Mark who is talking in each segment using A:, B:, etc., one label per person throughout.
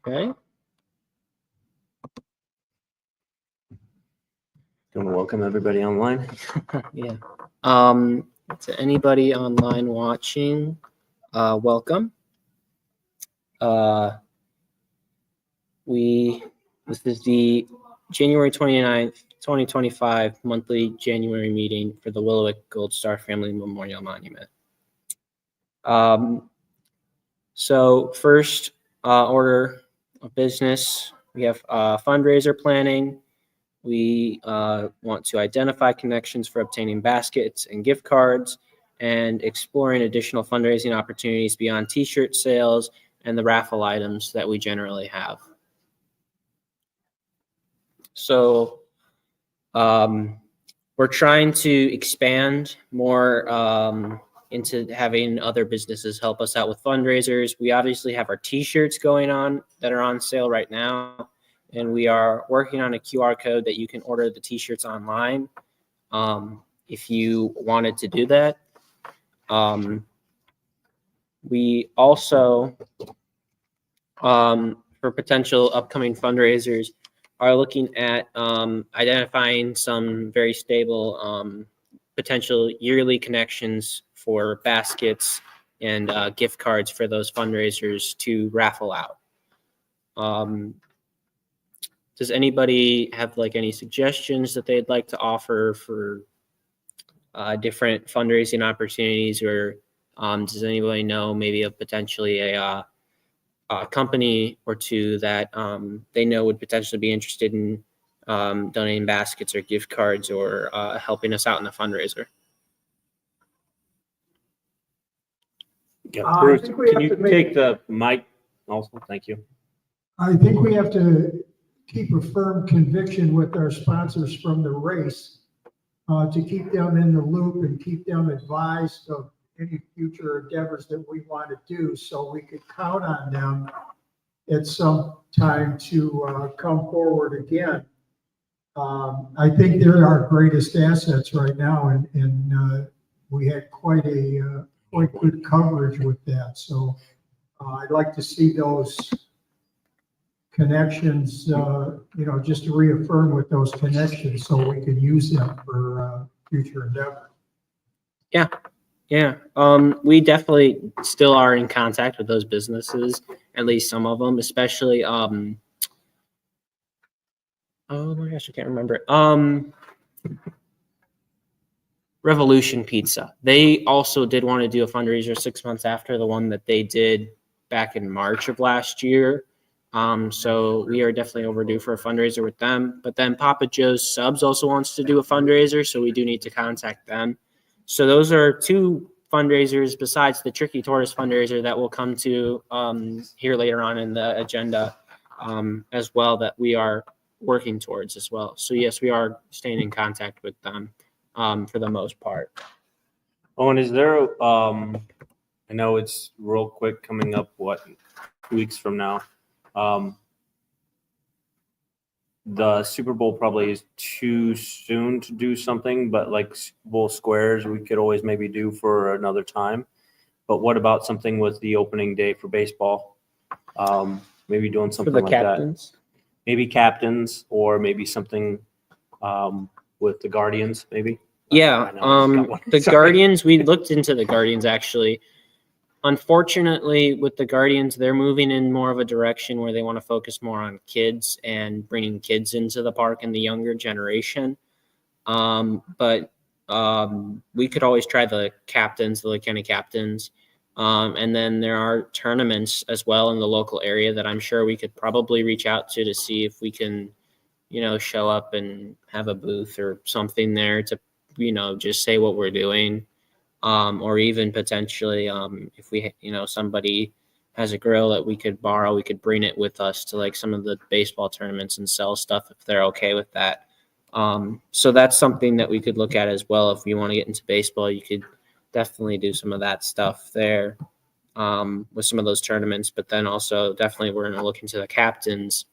A: Okay.
B: Want to welcome everybody online.
A: Yeah. To anybody online watching, welcome. This is the January 29th, 2025 monthly January meeting for the Willowick Gold Star Family Memorial Monument. So first order of business, we have fundraiser planning. We want to identify connections for obtaining baskets and gift cards and exploring additional fundraising opportunities beyond t-shirt sales and the raffle items that we generally have. So we're trying to expand more into having other businesses help us out with fundraisers. We obviously have our t-shirts going on that are on sale right now. And we are working on a QR code that you can order the t-shirts online if you wanted to do that. We also, for potential upcoming fundraisers, are looking at identifying some very stable potential yearly connections for baskets and gift cards for those fundraisers to raffle out. Does anybody have like any suggestions that they'd like to offer for different fundraising opportunities, or does anybody know maybe of potentially a company or two that they know would potentially be interested in donating baskets or gift cards or helping us out in the fundraiser?
B: Yeah, Bruce, can you take the mic also? Thank you.
C: I think we have to keep a firm conviction with our sponsors from the race to keep them in the loop and keep them advised of any future endeavors that we want to do, so we could count on them at some time to come forward again. I think they're our greatest assets right now, and we had quite good coverage with that. So I'd like to see those connections, just to reaffirm with those connections so we can use them for future endeavor.
A: Yeah. We definitely still are in contact with those businesses, at least some of them, especially oh my gosh, I can't remember. Revolution Pizza. They also did want to do a fundraiser 6 months after the one that they did back in March of last year. So we are definitely overdue for a fundraiser with them. But then Papa Joe's Subs also wants to do a fundraiser, so we do need to contact them. So those are two fundraisers besides the Tricky Tortoise fundraiser that will come to here later on in the agenda as well, that we are working towards as well. So yes, we are staying in contact with them for the most part.
B: Oh, and is there I know it's real quick coming up, 2 weeks from now. The Super Bowl probably is too soon to do something, but like Super Bowl squares, we could always maybe do for another time. But what about something with the opening day for baseball? Maybe doing something
A: For the
B: like
A: captains.
B: that. Maybe captains, or maybe something with the Guardians, maybe.
A: Yeah, the Guardians, we looked into the Guardians actually. Unfortunately, with the Guardians, they're moving in more of a direction where they want to focus more on kids and bringing kids into the park and the younger generation. But we could always try the captains, the Lake County captains. And then there are tournaments as well in the local area that I'm sure we could probably reach out to see if we can, show up and have a booth or something there to, just say what we're doing. Or even potentially, if we, somebody has a grill that we could borrow, we could bring it with us to like some of the baseball tournaments and sell stuff if they're okay with that. So that's something that we could look at as well. If you want to get into baseball, you could definitely do some of that stuff there with some of those tournaments. But then also definitely we're going to look into the captains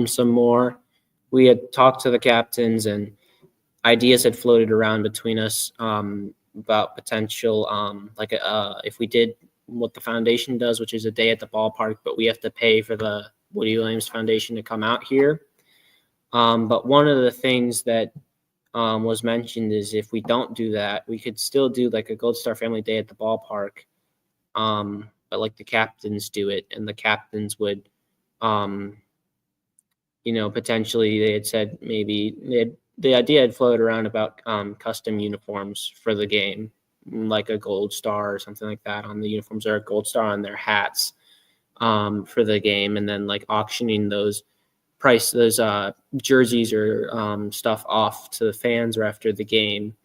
A: some more. We had talked to the captains and ideas had floated around between us about potential, if we did what the foundation does, which is a day at the ballpark, but we have to pay for the Woody Williams Foundation to come out here. But one of the things that was mentioned is if we don't do that, we could still do like a Gold Star Family Day at the ballpark, but like the captains do it, and the captains would, potentially they had said maybe the idea had floated around about custom uniforms for the game, like a gold star or something like that on the uniforms, or a gold star on their hats for the game, and then like auctioning those jerseys or stuff off to the fans or after the game,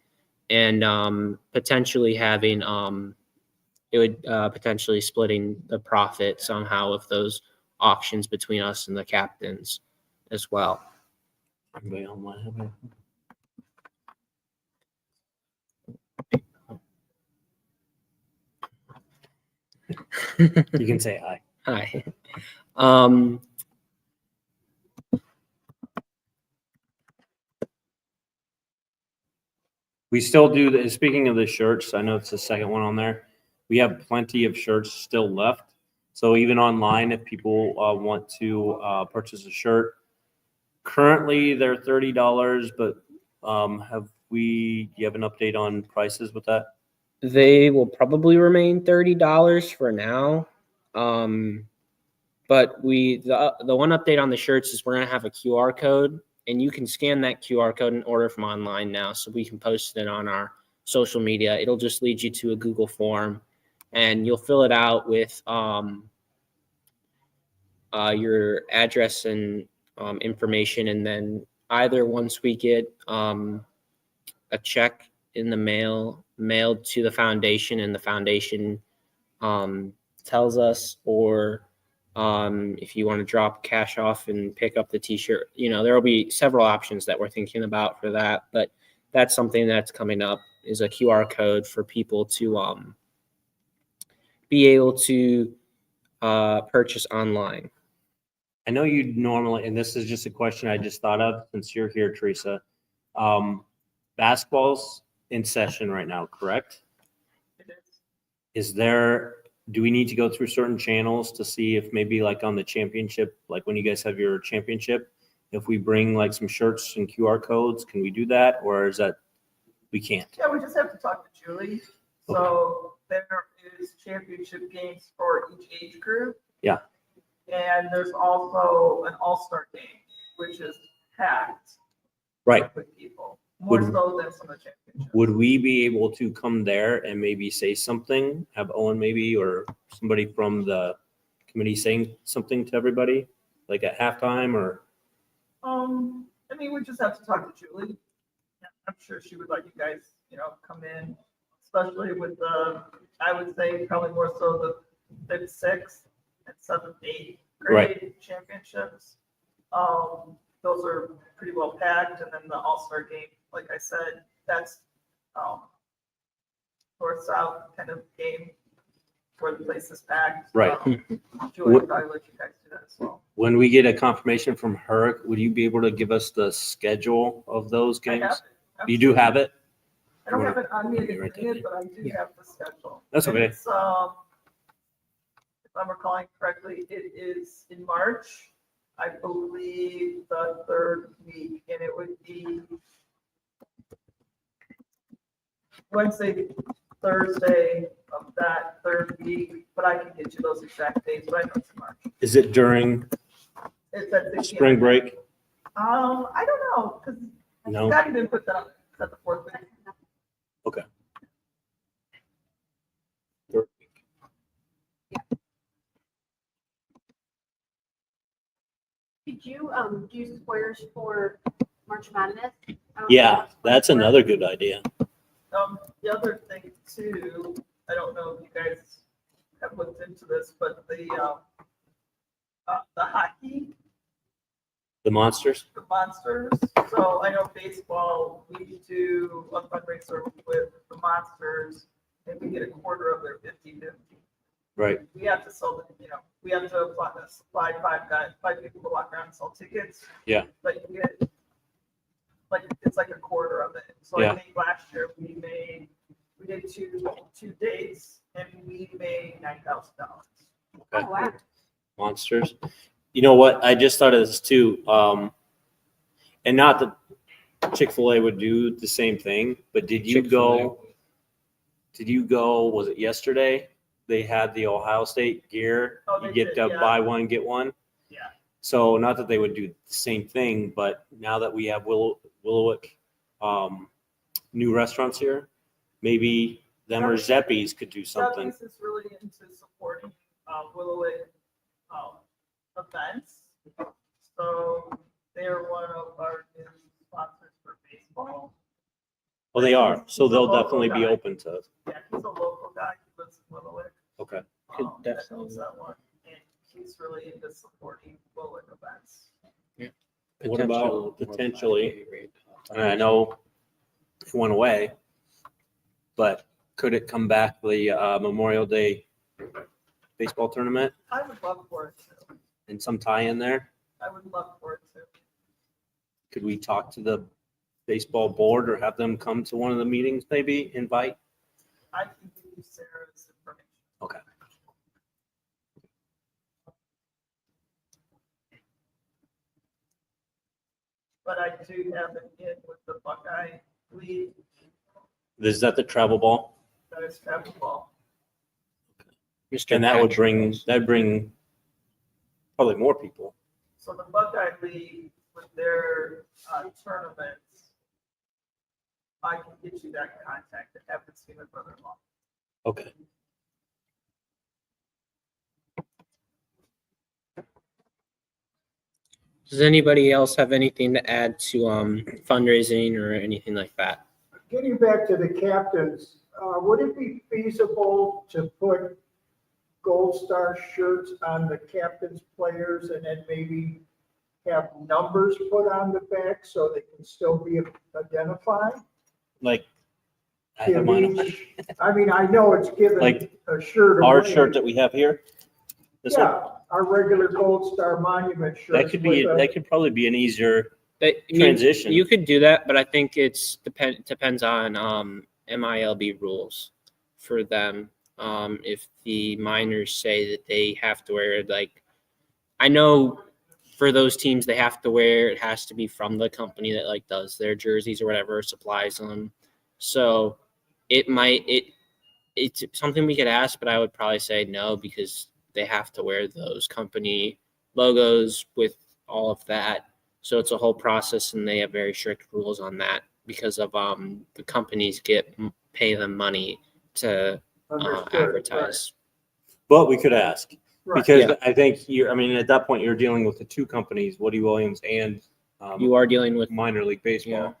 A: and potentially having it would potentially splitting the profit somehow of those auctions between us and the captains as well.
B: Anybody online have anything? You can say hi.
A: Hi.
B: We still do the, speaking of the shirts, I know it's the second one on there. We have plenty of shirts still left. So even online, if people want to purchase a shirt, currently they're $30, but do you have an update on prices with that?
A: They will probably remain $30 for now. But the one update on the shirts is we're gonna have a QR code, and you can scan that QR code and order from online now. So we can post it on our social media. It'll just lead you to a Google form, and you'll fill it out with your address and information, and then either once we get a check in the mailed to the foundation, and the foundation tells us, or if you want to drop cash off and pick up the t-shirt, there will be several options that we're thinking about for that, but that's something that's coming up, is a QR code for people to be able to purchase online.
B: I know you normally, and this is just a question I just thought of since you're here, Teresa. Basketball's in session right now, correct?
D: It is.
B: Do we need to go through certain channels to see if maybe like on the championship, like when you guys have your championship, if we bring like some shirts and QR codes, can we do that? Or is that, we can't?
D: Yeah, we just have to talk to Julie. So there is championship games for each age group.
B: Yeah.
D: And there's also an all-star game, which is packed
B: Right.
D: with people, more
B: Would-
D: so than some of the championships.
B: Would we be able to come there and maybe say something, have Owen maybe, or somebody from the committee saying something to everybody, like at halftime or?
D: We just have to talk to Julie. I'm sure she would like you guys, come in, especially with I would say probably more so the fifth, sixth, and seventh, eighth grade championships. Those are pretty well packed, and then the all-star game, like I said, that's north-south kind of game where the place is packed.
B: Right.
D: Julie would probably let you guys do that as well.
B: When we get a confirmation from her, would you be able to give us the schedule of those
D: I have
B: games?
D: it.
B: You do have it?
D: I don't have it on me,
B: Okay, right there.
D: but I do have the schedule.
B: That's
D: And
B: okay.
D: it's, if I'm recalling correctly, it is in March, I believe the third week, and it would be Wednesday, Thursday of that third week, but I can get you those exact dates, but I know it's in March.
B: Is it during
D: It's at 6 p.m.
B: spring break?
D: I don't know, because
B: No?
D: Scotty didn't put that on, it's at the fourth week.
B: Third week.
E: Could you do squares for March Madness? I don't
B: Yeah,
E: know.
B: that's another good idea.
D: The other thing too, I don't know if you guys have looked into this, but the hockey,
B: The monsters?
D: the monsters. So I know baseball, we do a fundraiser with the monsters, and we get a quarter of their 50-50.
B: Right.
D: We have to sell them, we have to supply five people to walk around and sell tickets.
B: Yeah.
D: But you get, like, it's like a quarter of it. So
B: Yeah.
D: I think last year we We did two dates and we made $9,000.
E: Oh, wow.
B: Monsters. You know what? I just thought of this too. And not that Chick-fil-A would do the same thing, but did you go? Did you go? Was it yesterday? They had the Ohio State gear.
D: Oh,
B: You
D: they
B: get
D: did,
B: to
D: yeah.
B: buy one, get one.
D: Yeah.
B: So not that they would do the same thing, but now that we have Willowick new restaurants here, maybe them or Zeppies could do something.
D: Southeast is really into supporting Willowick events. So they're one of our new sponsors for baseball.
B: Well, they are, so
D: He's a
B: they'll
D: local
B: definitely be
D: guy.
B: open to it.
D: Yeah, he's a local guy. He lives in Willowick.
B: Okay.
A: Could
D: That
A: definitely-
D: knows that one. And he's really into supporting Willowick events.
B: What about potentially, and I know it went away, but could it come back the Memorial Day baseball tournament
D: I would love for it to.
B: and some tie in there?
D: I would love for it to.
B: Could we talk to the baseball board or have them come to one of the meetings, maybe invite?
D: I can give you Sarah's information.
B: Okay.
D: But I do have an in with the Buckeye League,
B: Is that the travel ball?
D: that is travel ball.
A: Mr.
B: And that would
A: Patrick.
B: that'd bring probably more people.
D: So the Buckeye League with their tournaments, I can get you that contact. I haven't seen my brother-in-law.
B: Okay.
A: Does anybody else have anything to add to fundraising or anything like that?
C: Getting back to the captains, would it be feasible to put Gold Star shirts on the captain's players and then maybe have numbers put on the back so they can still be identified?
B: Like, I have mine on.
C: I mean, I know it's given
B: Like
C: a shirt.
B: Our
C: away.
B: shirt that we have here. This one?
C: Yeah, our regular Gold Star Monument shirt.
B: That could probably be an easier
A: I mean,
B: transition.
A: You could do that, but I think it's depends on MILB rules for them. If the minors say that they have to wear it, like, I know for those teams they have to wear, it has to be from the company that like does their jerseys or whatever, supplies them. So it's something we could ask, but I would probably say no, because they have to wear those company logos with all of that. So it's a whole process, and they have very strict rules on that because of the companies pay them money to
C: Understood,
A: advertise.
B: But we could ask.
C: right.
B: Because
A: Yeah.
B: I think at that point, you're dealing with the two companies, Woody Williams and
A: You are dealing with
B: minor league baseball.
A: Yeah.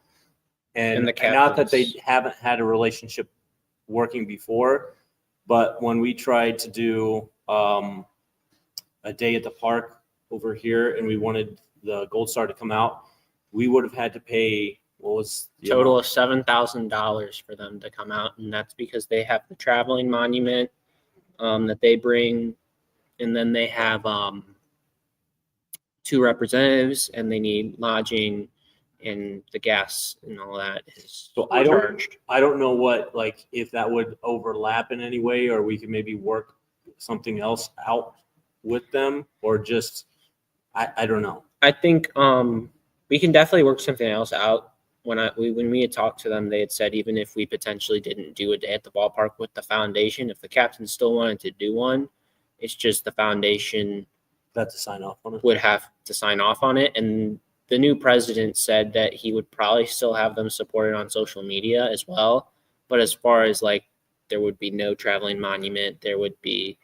B: And
A: And the
B: not that they
A: captains.
B: haven't had a relationship working before, but when we tried to do a day at the park over here and we wanted the Gold Star to come out, we would have had to pay, what was the
A: total
B: amount?
A: of $7,000 for them to come out, and that's because they have the traveling monument that they bring, and then they have 2 representatives, and they need lodging, and the gas and all that is
B: So I don't,
A: charged.
B: I don't know what, like, if that would overlap in any way, or we could maybe work something else out with them, or just, I don't know.
A: I think we can definitely work something else out. When we had talked to them, they had said even if we potentially didn't do a day at the ballpark with the foundation, if the captain still wanted to do one, it's just the foundation
B: Got to sign off on it.
A: would have to sign off on it. And the new president said that he would probably still have them supported on social media as well. But as far as like, there would be no traveling monument, there would be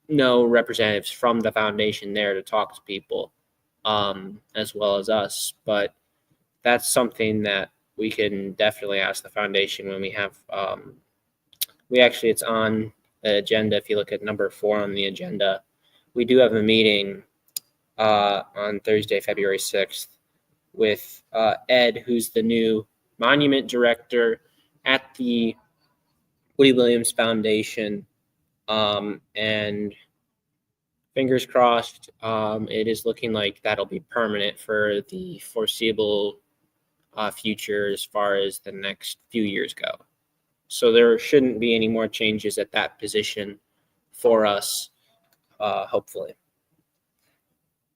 A: no representatives from the foundation there to talk to people, as well as us. But that's something that we can definitely ask the foundation when we have, it's on the agenda. If you look at number 4 on the agenda, we do have a meeting on Thursday, February 6th with Ed, who's the new monument director at the Woody Williams Foundation. And fingers crossed, it is looking like that'll be permanent for the foreseeable future as far as the next few years go. So there shouldn't be any more changes at that position for us, hopefully.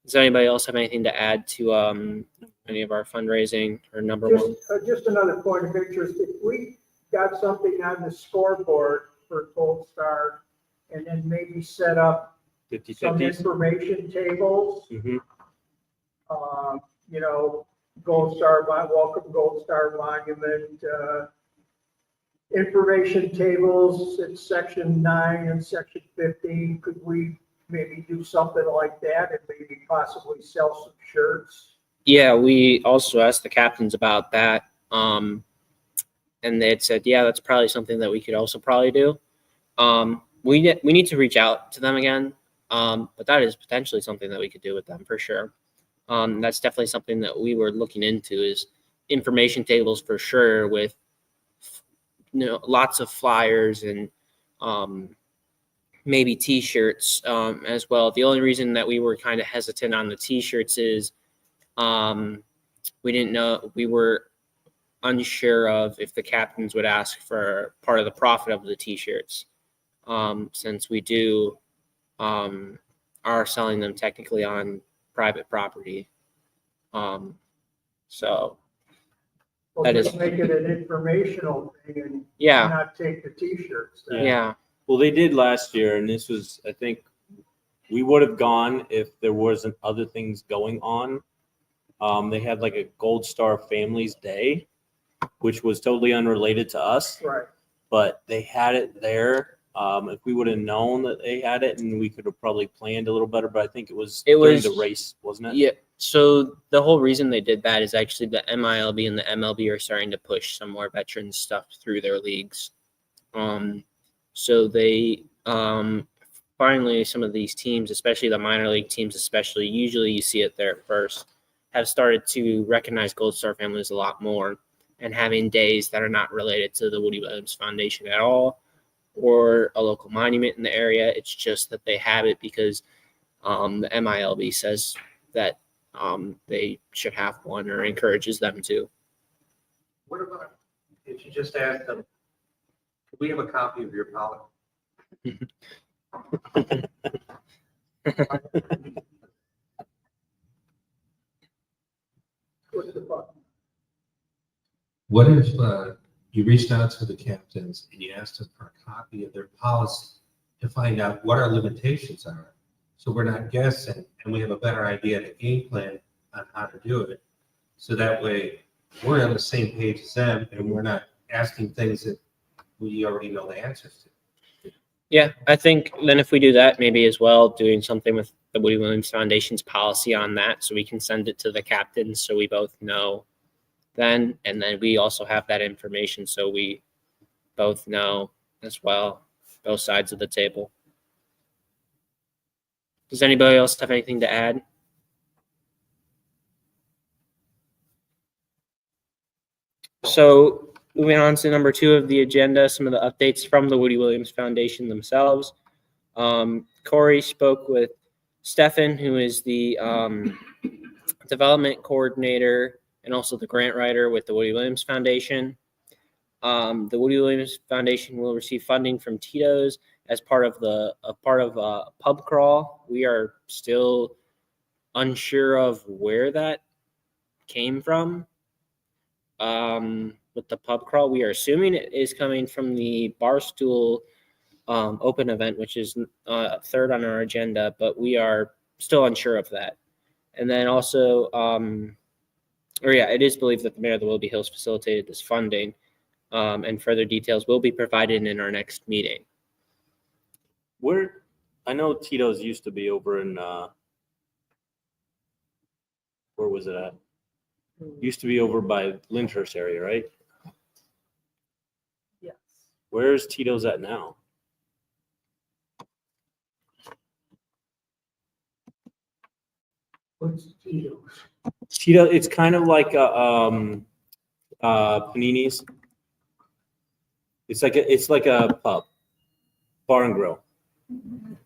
A: Does anybody else have anything to add to any of our fundraising or number one?
C: Just another point of interest, if we got something on the scoreboard for Gold Star and then maybe set up
B: 50
C: some
B: 50s.
C: information tables,
B: Mhm.
C: you know, Gold Star, welcome Gold Star Monument, information tables in section 9 and section 15. Could we maybe do something like that and maybe possibly sell some shirts?
A: Yeah, we also asked the captains about that. And they had said, yeah, that's probably something that we could also probably do. We need to reach out to them again. But that is potentially something that we could do with them for sure. That's definitely something that we were looking into is information tables for sure with, lots of flyers and maybe T-shirts as well. The only reason that we were kind of hesitant on the T-shirts is we were unsure of if the captains would ask for part of the profit of the T-shirts, since we are selling them technically on private property. So
C: Or
A: That
C: just
A: is-
C: make it an informational thing and
A: yeah,
C: not take the T-shirts then?
A: yeah,
B: Well, they did last year, and this was, I think, we would have gone if there wasn't other things going on. They had like a Gold Star Families Day, which was totally unrelated to us,
C: Right.
B: but they had it there. If we would have known that they had it, and we could have probably planned a little better, but I think it was during the race, wasn't it?
A: yeah. So the whole reason they did that is actually the MILB and the MLB are starting to push some more veteran stuff through their leagues. So they finally, some of these teams, especially the minor league teams, especially, usually you see it there first, have started to recognize Gold Star Families a lot more and having days that are not related to the Woody Williams Foundation at all or a local monument in the area. It's just that they have it because the MILB says that they should have one or encourages them to.
F: What about if you just ask them, could we have a copy of your policy?
C: What's the button?
G: What if you reached out to the captains and you asked them for a copy of their policy to find out what our limitations are? So we're not guessing and we have a better idea to game plan on how to do it. So that way we're on the same page as them and we're not asking things that we already know the answers to.
A: Yeah, I think then if we do that, maybe as well, doing something with the Woody Williams Foundation's policy on that so we can send it to the captains so we both know then. And then we also have that information so we both know as well, both sides of the table. Does anybody else have anything to add? So moving on to number 2 of the agenda, some of the updates from the Woody Williams Foundation themselves. Corey spoke with Stefan, who is the development coordinator and also the grant writer with the Woody Williams Foundation. The Woody Williams Foundation will receive funding from Tito's as part of pub crawl. We are still unsure of where that came from. With the pub crawl, we are assuming it is coming from the Barstool open event, which is third on our agenda, but we are still unsure of that. And then also, it is believed that the mayor of the Willoughby Hills facilitated this funding, and further details will be provided in our next meeting.
B: I know Tito's used to be over in, where was it at? Used to be over by Lyndhurst area, right?
D: Yes.
B: Where's Tito's at now?
C: What's Tito's?
B: Tito, it's kind of like a Panini's. It's like a pub, bar and grill.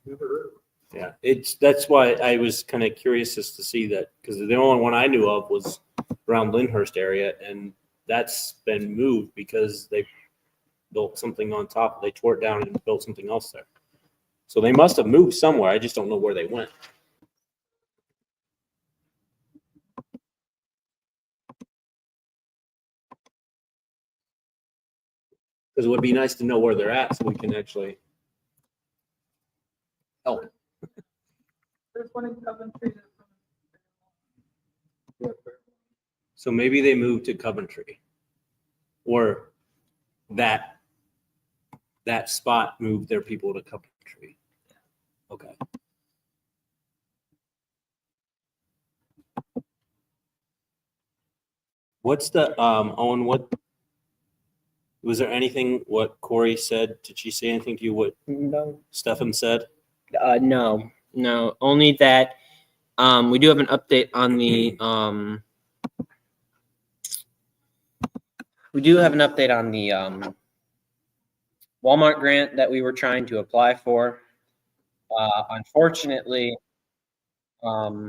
C: Never heard of it.
B: Yeah, that's why I was kind of curious as to see that, because the only one I knew of was around Lyndhurst area, and that's been moved because they built something on top. They tore it down and built something else there. So they must have moved somewhere. I just don't know where they went. Because it would be nice to know where they're at so we can actually help.
D: There's one in Coventry.
B: So maybe they moved to Coventry, or that spot moved their people to Coventry. Okay. What's the Owen? What was there anything? What Corey said? Did she say anything to you? What
A: No.
B: Stefan said?
A: No. Only that we do have an update on the Walmart grant that we were trying to apply for. Unfortunately, Walmart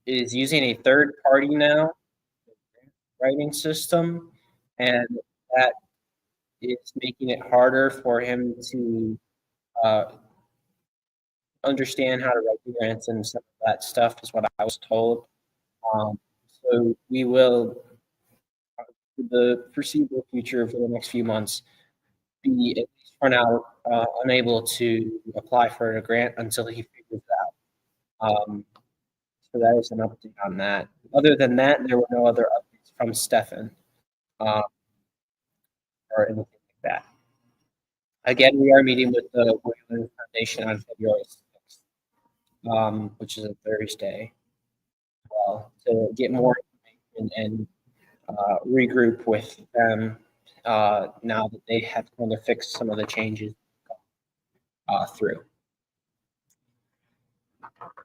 A: is using a third party now writing system, and that is making it harder for him to understand how to write the grants and some of that stuff is what I was told. So we will, for the foreseeable future, for the next few months, be at least for now unable to apply for a grant until he figures it out. So that is an update on that. Other than that, there were no other updates from Stefan or anything like that. Again, we are meeting with the Wayland Foundation on February 6th, which is a Thursday, to get more information and regroup with them now that they have kind of fixed some of the changes through.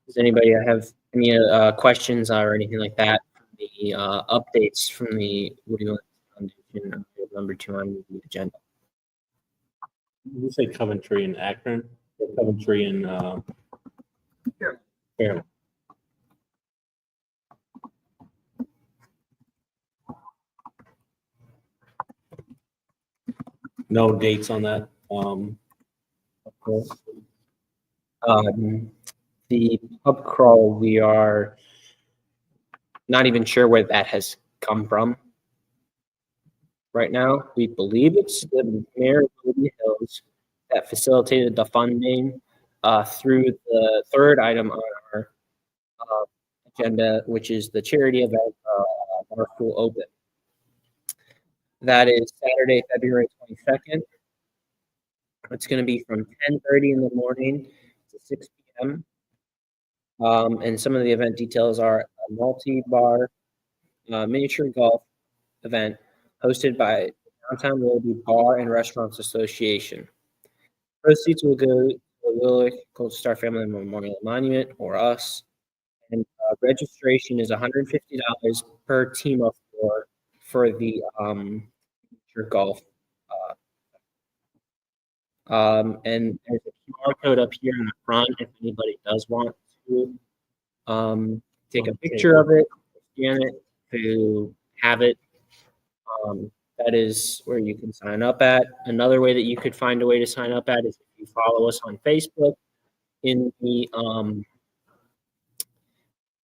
A: Does anybody have any questions or anything like that? The updates from the Woody Williams Foundation, number 2 on the agenda.
B: You say Coventry and Akron, or Coventry and Fairmont. No dates on that.
A: Of course. The pub crawl, we are not even sure where that has come from right now. We believe it's the mayor of Woody Hills that facilitated the funding through the third item on our agenda, which is the charity event, Barstool Open. That is Saturday, February 22nd. It's going to be from 10:30 in the morning to 6 p.m. And some of the event details are a multi-bar miniature golf event hosted by Downtown Willoughby Bar and Restaurants Association. Proceeds will go to the Willowick Gold Star Family Memorial Monument, or us. And registration is $150 per team of 4 for the miniature golf. And there's a QR code up here in the front if anybody does want to take a picture of it, scan it to have it. That is where you can sign up at. Another way that you could find a way to sign up at is if you follow us on Facebook. In the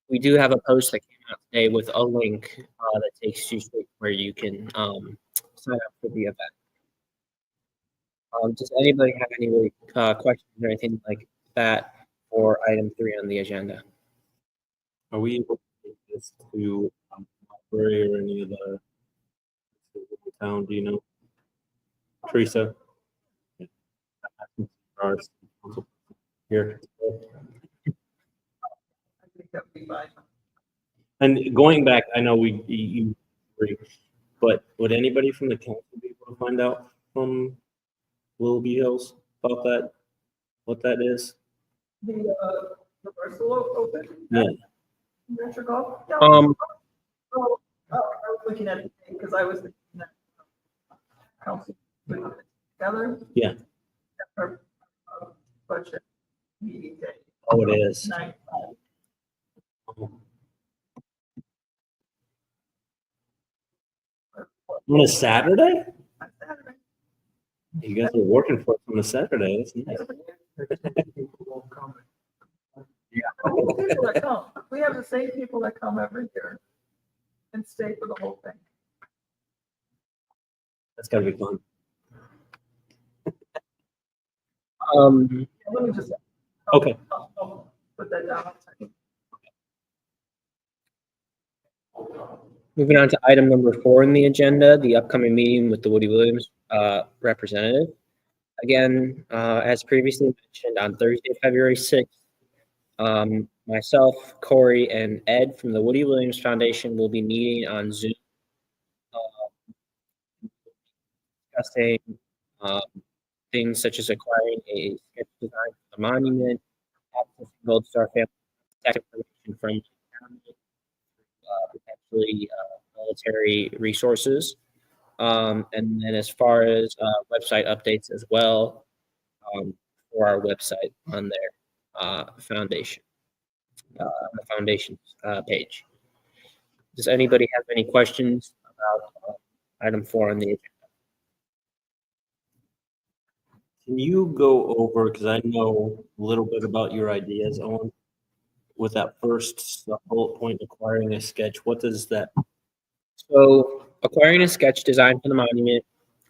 A: we do have a post that came out today with a link that takes you straight where you can sign up for the event. Does anybody have any questions or anything like that for item 3 on the agenda?
B: Are we able to take this to library or any of the town? Do you know, Teresa? Here.
D: I think that would be fine.
B: And going back, I know you agree, but would anybody from the council be able to find out from Willoughby Hills about that, what that is?
D: The Barstool Open?
B: Yeah.
D: Miniature golf? Yeah.
A: Um,
D: I was looking at it because I was thinking that council put it together.
B: Yeah.
D: Our budget meeting day.
B: Oh, it is.
D: 9.
B: On a Saturday?
D: On Saturday.
B: You guys are working for us on a Saturday. That's nice.
C: People won't come.
D: People that come. We have the same people that come every year and stay for the whole thing.
B: That's gotta be fun.
D: Let me just.
B: Okay.
D: I'll put that down.
A: Moving on to item number 4 in the agenda, the upcoming meeting with the Woody Williams representative. Again, as previously mentioned, on Thursday, February 6th, myself, Corey, and Ed from the Woody Williams Foundation will be meeting on Zoom, discussing things such as acquiring a sketch design for the monument, accessing Gold Star family contact information from the county, potentially military resources. And then as far as website updates as well, for our website on their foundation, the foundation's page. Does anybody have any questions about item 4 on the agenda?
B: Can you go over, because I know a little bit about your ideas, Owen, with that first bullet point, acquiring a sketch, what does that?
A: So acquiring a sketch design for the monument,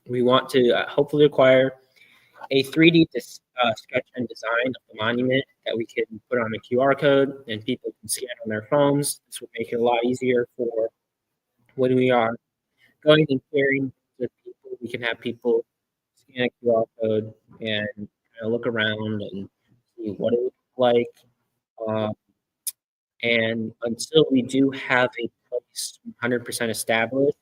A: we want to hopefully acquire a 3D sketch and design of the monument that we can put on a QR code and people can scan on their phones. This would make it a lot easier for when we are going and sharing with people. We can have people scan a QR code and look around and see what it would look like. And until we do have a place 100% established,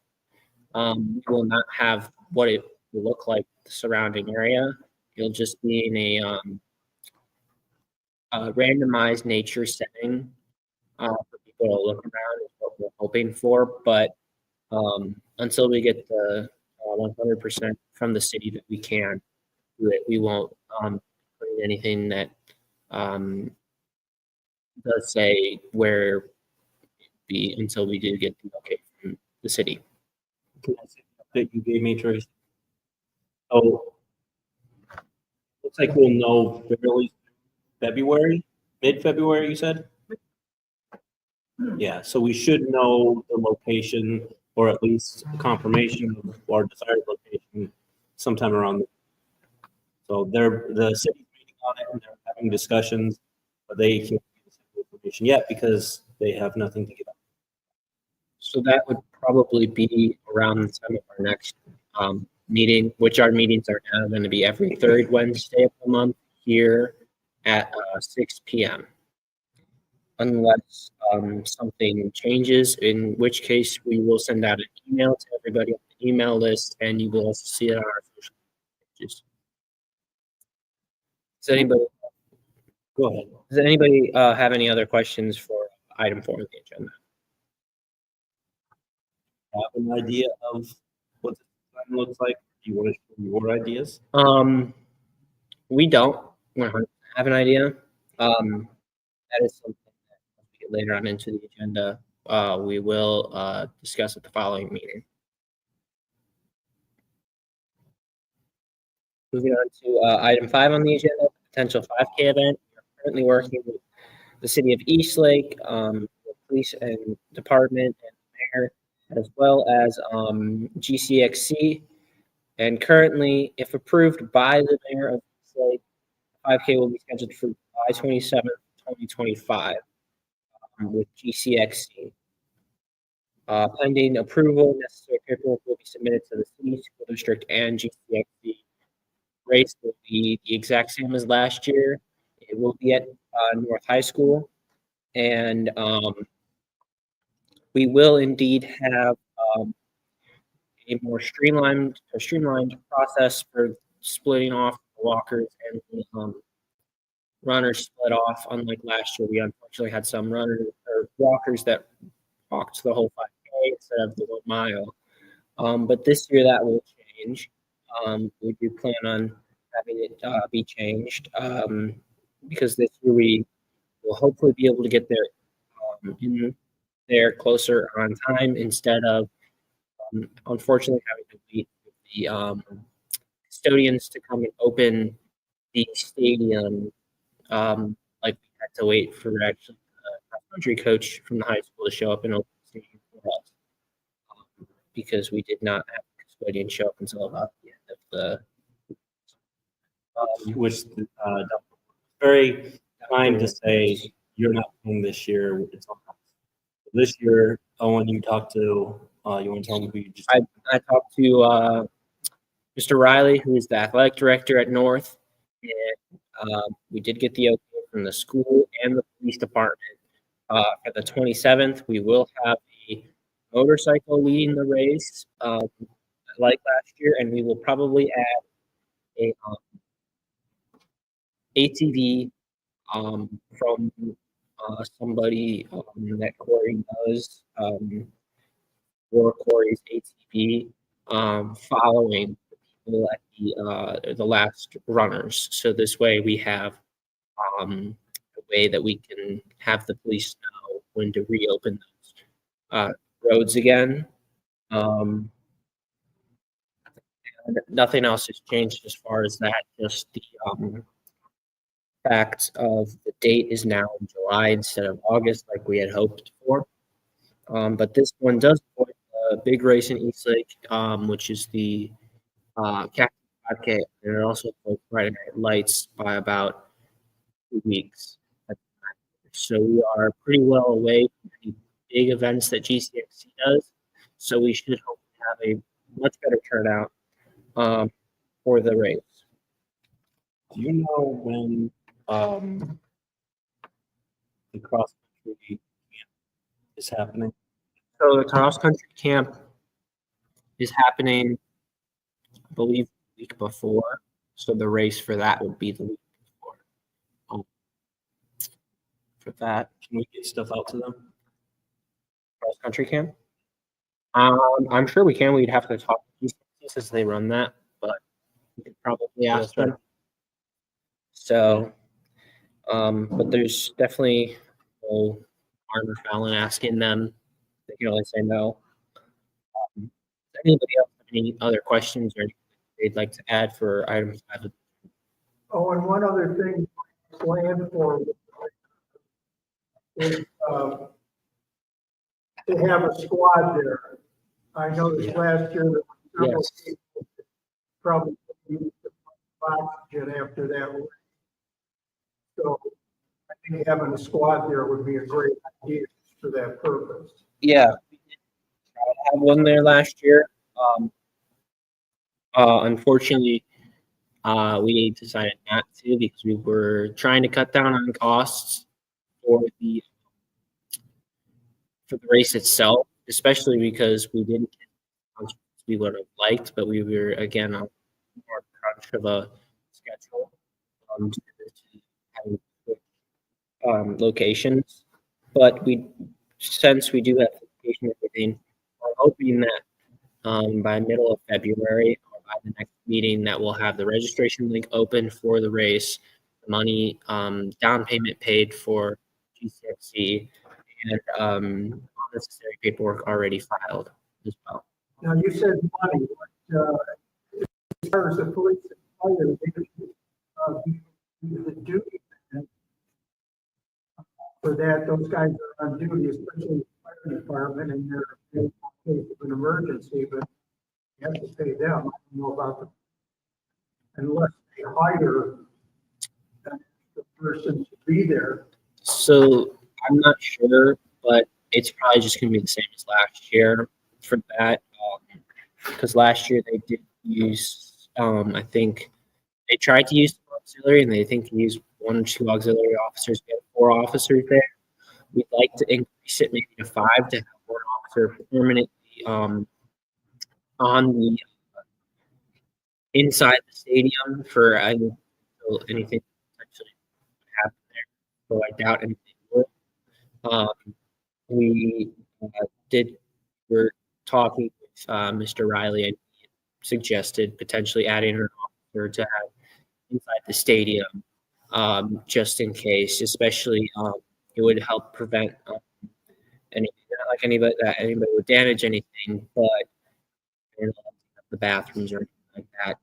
A: we will not have what it will look like the surrounding area. It'll just be in a randomized nature setting for people to look around is what we're hoping for. But until we get the 100% from the city that we can do it, we won't put in anything that does say where it be until we do get the okay from the city.
B: Can I see the update you gave me, Tracy? Oh, looks like we'll know fairly February, mid-February, you said? Yeah, so we should know the location or at least confirmation of our desired location sometime around. So the city's meeting on it and they're having discussions, but they can't give us any information yet because they have nothing to give out.
A: So that would probably be around the time of our next meeting, which our meetings are now going to be every third Wednesday of the month here at 6 p.m. Unless something changes, in which case we will send out an email to everybody on the email list, and you will also see it on our social pages. Does anybody
B: Go ahead.
A: Does anybody have any other questions for item 4 on the agenda?
B: Have an idea of what the design looks like? Do you want to share your ideas?
A: We don't 100% have an idea. That is something that once we get later on into the agenda, we will discuss at the following meeting. Moving on to item 5 on the agenda, potential 5K event. We're currently working with the city of Eastlake, the police and department and the mayor, as well as GCXC. And currently, if approved by the mayor of Eastlake, 5K will be scheduled for July 27th, 2025 with GCXC. Pending approval, necessary paperwork will be submitted to the city, school district, and GCXC. Race will be the exact same as last year. It will be at North High School. And we will indeed have a more streamlined process for splitting off the walkers and the runners split off. Unlike last year, we unfortunately had some runners or walkers that walked the whole 5K instead of the 1 mile. But this year that will change. We do plan on having it be changed because this year we will hopefully be able to get there in there closer on time instead of unfortunately having to wait for the custodians to come and open the stadium, like we had to wait for actually the cross-country coach from the high school to show up and open the stadium for us, because we did not have the custodian show up until about the end of the
B: Which very kind to say you're not playing this year. It's on us. This year, Owen, you talked to, you want to tell me who you just.
A: I talked to Mr. Riley, who is the athletic director at North, and we did get the okay from the school and the police department. For the 27th, we will have a motorcycle leading the race, like last year, and we will probably add a ATV from somebody that Corey knows, or Corey's ATV, following the people at the last runners. So this way we have a way that we can have the police know when to reopen those roads again. And nothing else has changed as far as that, just the fact of the date is now in July instead of August like we had hoped for. But this one does avoid a big race in Eastlake, which is the Captain 5K, and it also avoids Friday Night Lights by about 2 weeks. So we are pretty well away from any big events that GCXC does. So we should hope to have a much better turnout for the race.
B: Do you know when the cross country camp is happening?
A: So the cross country camp is happening, I believe, the week before. So the race for that would be the week before. For that
B: Can we get stuff out to them?
A: cross country camp, I'm sure we can. We'd have to talk to GCXC since they run that, but we could probably ask
B: that's right.
A: them. So, but there's definitely no harm or foul in asking them. They can only say no. Does anybody else have any other questions or anything they'd like to add for item 5?
C: Oh, and one other thing planned for is to have a squad there. I noticed last year that several
A: Yes.
C: people probably used the oxygen after that race. So I think having a squad there would be a great idea for that purpose.
A: Yeah, we did try to have one there last year. Unfortunately, we decided not to because we were trying to cut down on costs for the race itself, especially because we didn't get as much as we would have liked, but we were again on more crunch of a schedule due to having locations. But since we do have location and everything, we're hoping that by middle of February or by the next meeting that we'll have the registration link open for the race, the money down payment paid for GCXC, and necessary paperwork already filed as well.
C: Now, you said money, but as far as the police and fire, the duty for that, those guys are on duty, especially the fire department, and they're in case of an emergency, but you have to pay them. I don't know about the, unless they hire the person to be there.
A: So I'm not sure, but it's probably just going to be the same as last year for that. Because last year they did use, I think they tried to use auxiliary, and they think they used 1 or 2 auxiliary officers. We have 4 officers there. We'd like to increase it maybe to 5 to have 1 officer permanently on the inside the stadium for anything potentially would happen there. So I doubt anything would. We were talking with Mr. Riley, and he suggested potentially adding an officer to have inside the stadium, just in case, especially it would help prevent anything, not like anybody would damage anything, but the bathrooms or anything like that.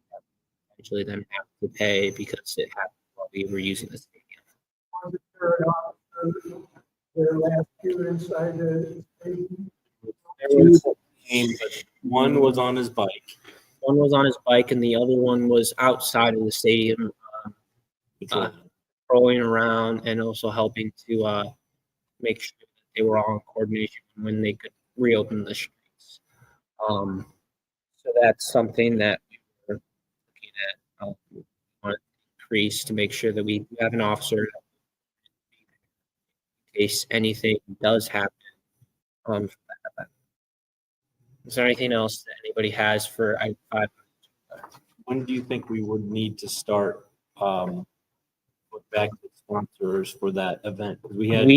A: Eventually, them have to pay because it happened while we were using the stadium.
C: Was it their last year inside the stadium?
B: One was on his bike.
A: One was on his bike, and the other one was outside of the stadium, rolling around and also helping to make sure that they were all in coordination when they could reopen the streets. So that's something that we were looking at. We want to increase to make sure that we have an officer in case anything does happen. For that event. Is there anything else that anybody has for item 5?
B: When do you think we would need to start look back to sponsors for that event? 'Cause we had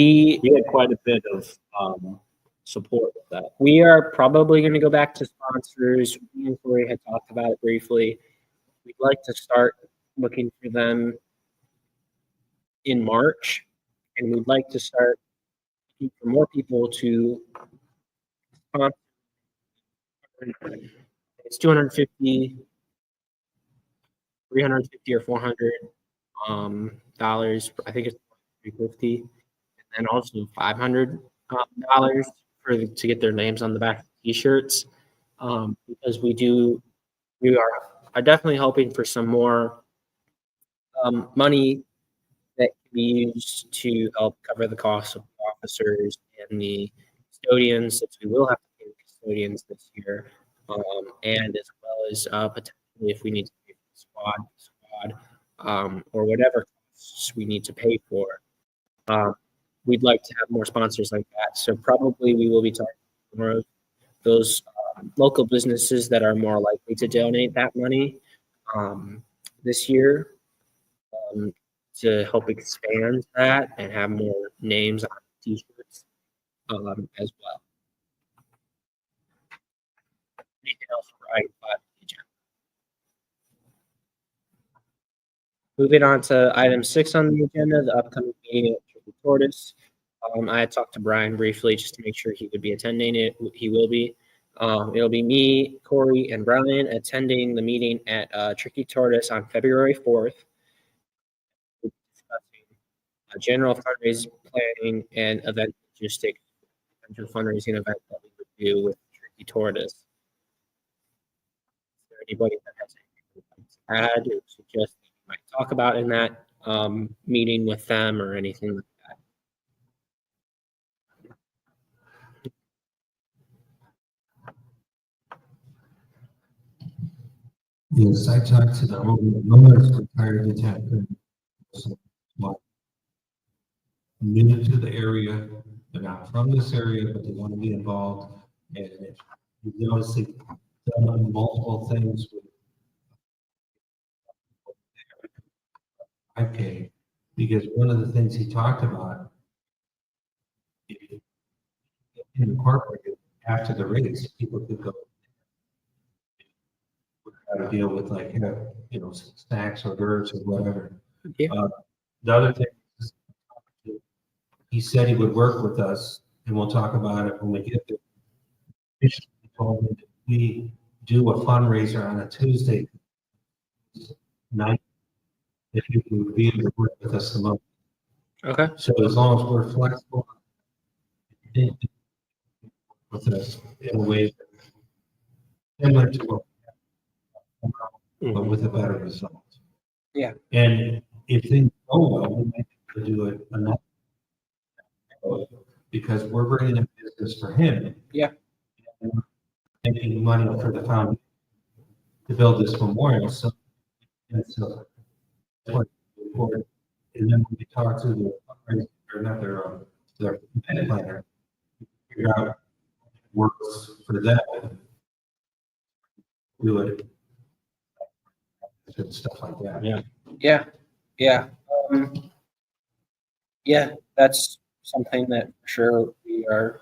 B: quite a bit of support with that.
A: We are probably going to go back to sponsors. Me and Corey had talked about it briefly. We'd like to start looking for them in March, and we'd like to start looking for more people to sponsor. It's 250, 350 or 400 dollars. I think it's 350, and then also $500 to get their names on the back of t-shirts. Because we are definitely hoping for some more money that can be used to help cover the costs of the officers and the custodians, since we will have to pay the custodians this year, and as well as potentially if we need to pay for the squad, or whatever costs we need to pay for. We'd like to have more sponsors like that. So probably we will be talking more of those local businesses that are more likely to donate that money this year, to help expand that and have more names on t-shirts as well. Anything else for item 5 on the agenda? Moving on to item 6 on the agenda, the upcoming meeting at Tricky Tortoise. I had talked to Brian briefly just to make sure he would be attending it. He will be. It'll be me, Corey, and Brian attending the meeting at Tricky Tortoise on February 4th. Discussing general fundraising planning and event logistics, potential fundraising event that we would do with Tricky Tortoise. Is there anybody that has anything to add or suggest that we might talk about in that meeting with them or anything like that?
G: Yes, I talked to the owners, retired detective. New to the area, they're not from this area, but they want to be involved. And you notice they've done multiple things with 5K, because one of the things he talked about incorporated after the race, people could go how to deal with, like, snacks or hors or whatever.
A: Yeah.
G: The other thing is, he said he would work with us, and we'll talk about it when we get there. He told me that we do a fundraiser on a Tuesday night, if you would be able to work with us the most.
A: Okay.
G: So as long as we're flexible with us in a way similar to what but with a better result.
A: Yeah.
G: And if things go well, we might have to do it another, because we're bringing in business for him.
A: Yeah.
G: And we're making money for the foundation to build this memorial. So, and so, and then we talk to the, or not their event planner, figure out what works for them. Do it. And stuff like that.
B: Yeah.
A: Yeah, that's something that for sure we are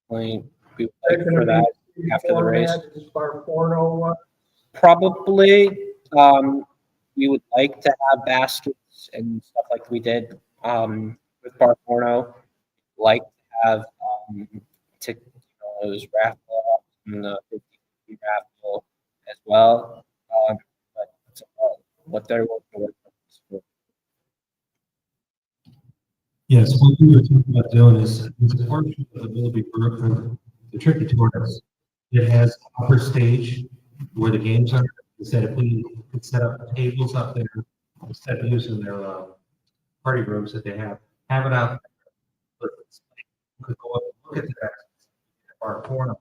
A: going to be for that after the race. Probably, we would like to have baskets and stuff like we did with Bar Porno. Like to have those raffle offs and the 50 raffle well. But it's what they're working with.
G: Yes, what we were talking about doing is, there's a portion of the Willoughby Brook, the tricky tournaments. It has upper stage where the games are, is that if we could set up tables up there, instead of using their, party rooms that they have it out. There. You could go up, and look at that, our corner.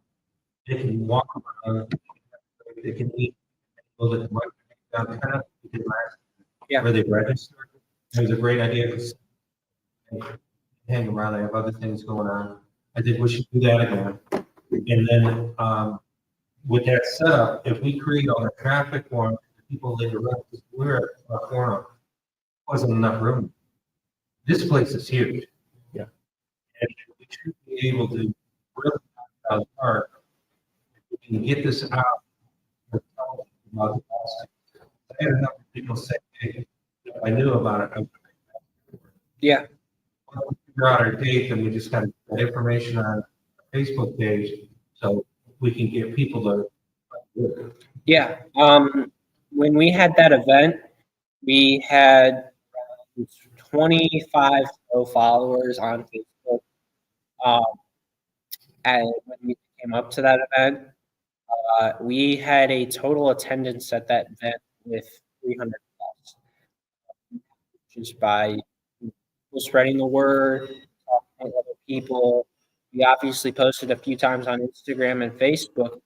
G: They can walk around, they can eat, a little bit, down kind of,
A: Yeah.
G: where they register. It was a great idea. Hang around, they have other things going on. I think we should do that again. And then, with that setup, if we create all the traffic for people later on, we're at a corner, wasn't enough room. This place is huge.
B: Yeah.
G: And we should be able to really knock it out of the park. We can get this out. About the cost. I had a number of people say, hey, if I knew about it, I would.
A: Yeah.
G: We'll figure out our date, and we just got to get that information on our Facebook page so we can get people to.
A: Yeah. When we had that event, we had 25 followers on Facebook. And when we came up to that event, we had a total attendance at that event with 300 plus, just by people spreading the word, talking to other people. We obviously posted a few times on Instagram and Facebook.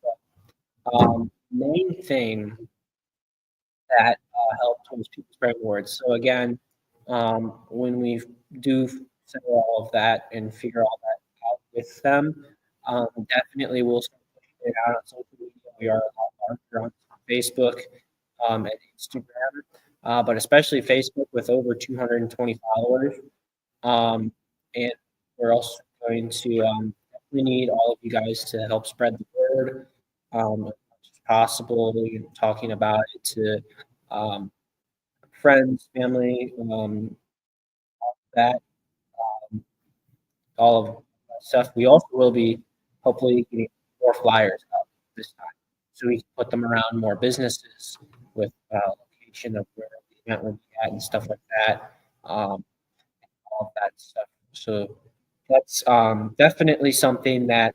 A: But, main thing that helped was people spread word. So again, when we do settle all of that and figure all that out with them, definitely we'll start pushing it out on social media. We are a lot larger on Facebook and Instagram, but especially Facebook with over 220 followers. And we're also going to definitely need all of you guys to help spread the word as much as possible, talking about it to friends, family, that, all of that stuff. We also will be hopefully getting more flyers out this time, so we can put them around more businesses with location of where the event will be at and stuff like that. All of that stuff. So that's definitely something that.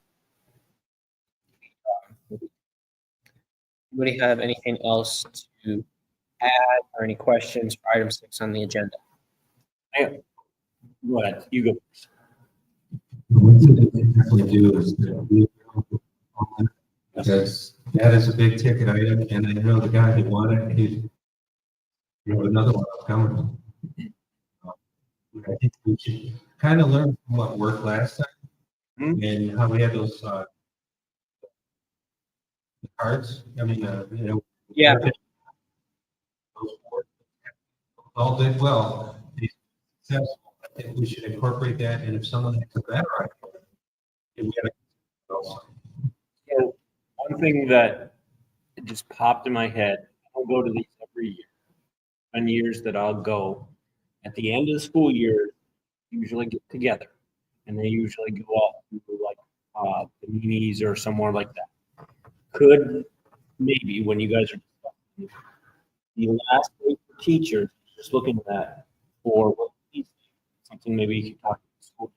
A: Anybody have anything else to add or any questions for item 6 on the agenda?
B: Go ahead, you go.
G: One thing that we definitely do is because that is a big ticket item, and I know the guy who won it, another one coming. I think we should kind of learn from what worked last time and how we had those cards. I mean,
A: Yeah.
G: Those boards all did well. They successful. I think we should incorporate that, and if someone has a better idea, we gotta also.
B: So one thing that just popped in my head, I'll go to these every year. On years that I'll go, at the end of the school year, usually get together, and they usually go off to like the Minis or somewhere like that. Could maybe when you guys are discussing the last week for teachers, just looking at that for what something maybe you can talk to the school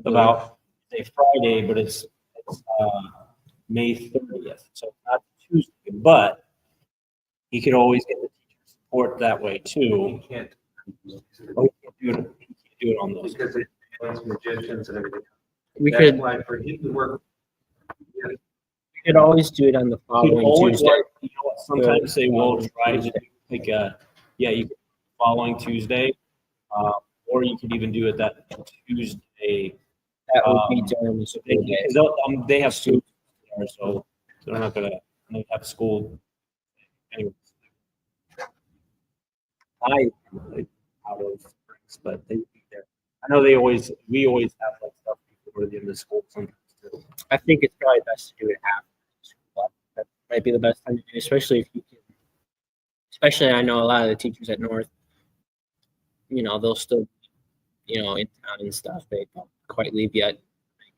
B: about. Say Friday, but it's May 30th, so it's not Tuesday, but he could always get the teacher support that way too.
F: You can't.
B: Oh, he can't do it on those.
F: Because it's magicians and everything.
A: We
F: That's
A: could
F: why for him to work.
A: we could always do it on the
B: You
A: following
B: always
A: Tuesday.
B: like, you know what, sometimes they will try to do like you could following Tuesday, or you could even do it that Tuesday.
A: That would be during the school day.
B: They have students there, so they're not gonna have school. Anyway. Out of springs, but they be there. I know we always have like stuff before the end of school sometimes too.
A: I think it's probably best to do it after school. That might be the best time to do it, especially if you can. Especially, I know a lot of the teachers at North, they'll still, in town and stuff. They don't quite leave yet.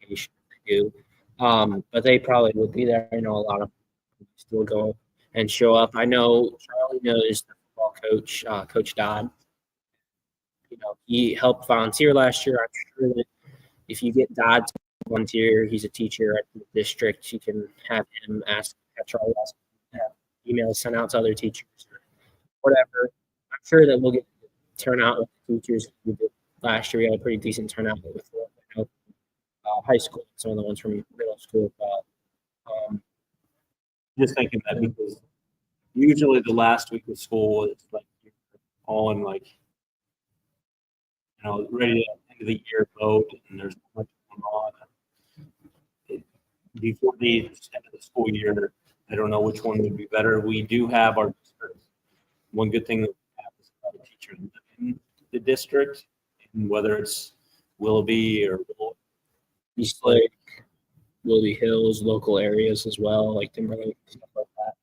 A: Vacation, they do, but they probably would be there. I know a lot of people still go and show up. I know Charlie knows the football coach, Coach Dodd. You know, he helped volunteer last year. I'm sure that if you get Dodd to volunteer, he's a teacher at the district. You can have him have Charlie ask, have emails sent out to other teachers or whatever. I'm sure that we'll get turnout with the teachers. We did last year. We had a pretty decent turnout with high school, some of the ones from middle school as well.
B: Just thinking that because usually the last week of school is like you're all in like, ready to end of the year mode, and there's not much going on. Before the end of the school year, I don't know which one would be better. We do have our district. One good thing that we have is a teacher in the district, and whether it's Willoughby or
A: East Lake, Willoughby Hills, local areas as well, like Timberlake, stuff like that.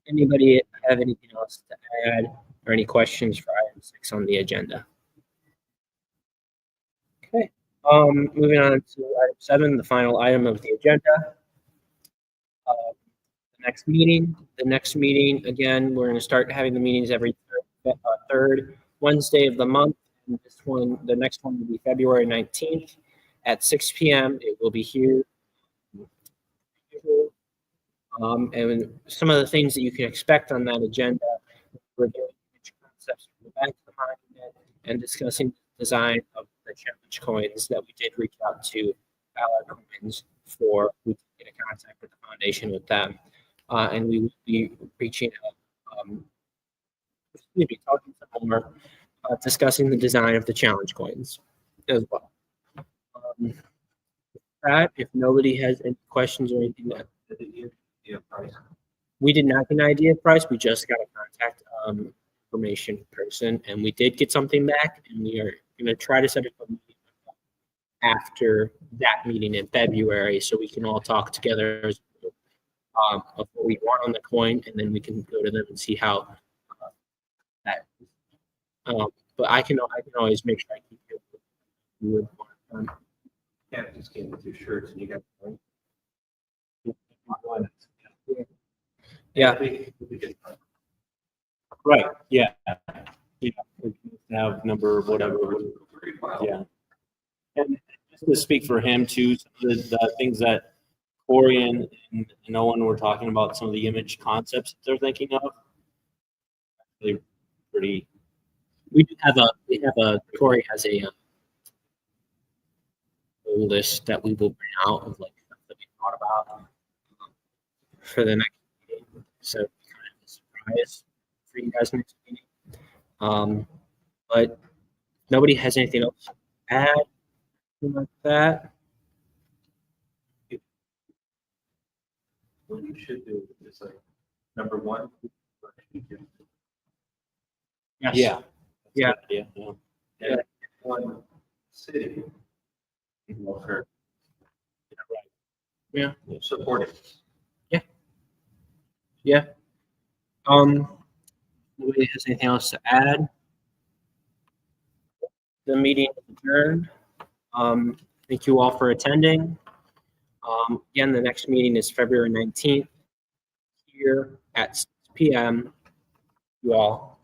A: Anybody have anything else to add or any questions for item 6 on the agenda? Okay. Moving on to item 7, the final item of the agenda. The next meeting, again, we're going to start having the meetings every third Wednesday of the month. And the next one will be February 19th at 6 p.m. It will be here. And some of the things that you can expect on that agenda, we're doing concepts from the back of the monument and discussing the design of the challenge coins that we did reach out to Ballard Coins for. We did get a contact with the foundation with them. And we will be reaching out, talking some more, discussing the design of the challenge coins as well. If nobody has any questions or anything, we did not get an idea of price. We just got a contact information person, and we did get something back, and we are going to try to set up a meeting after that meeting in February, so we can all talk together as of what we want on the coin, and then we can go to them and see how that. But I can always make sure I keep you would want.
F: Yeah, just came with your shirts and you got.
A: Yeah.
B: right, yeah, have number whatever. Yeah. And just to speak for him too, some of the things that Corey and Owen were talking about, some of the image concepts that they're thinking of. They're pretty.
A: We have Corey has a list that we will bring out of like stuff that we thought about for the next meeting. So kind of a surprise for you guys next meeting. But nobody has anything else to add like that.
F: What you should do is like, number one.
A: Yes.
B: Yeah.
A: Yeah.
B: Yeah.
F: And one city. Welfare.
A: Yeah.
F: Supporting.
A: Yeah. Nobody has anything else to add? The meeting is adjourned. Thank you all for attending. Again, the next meeting is February 19th here at 6 p.m. You all.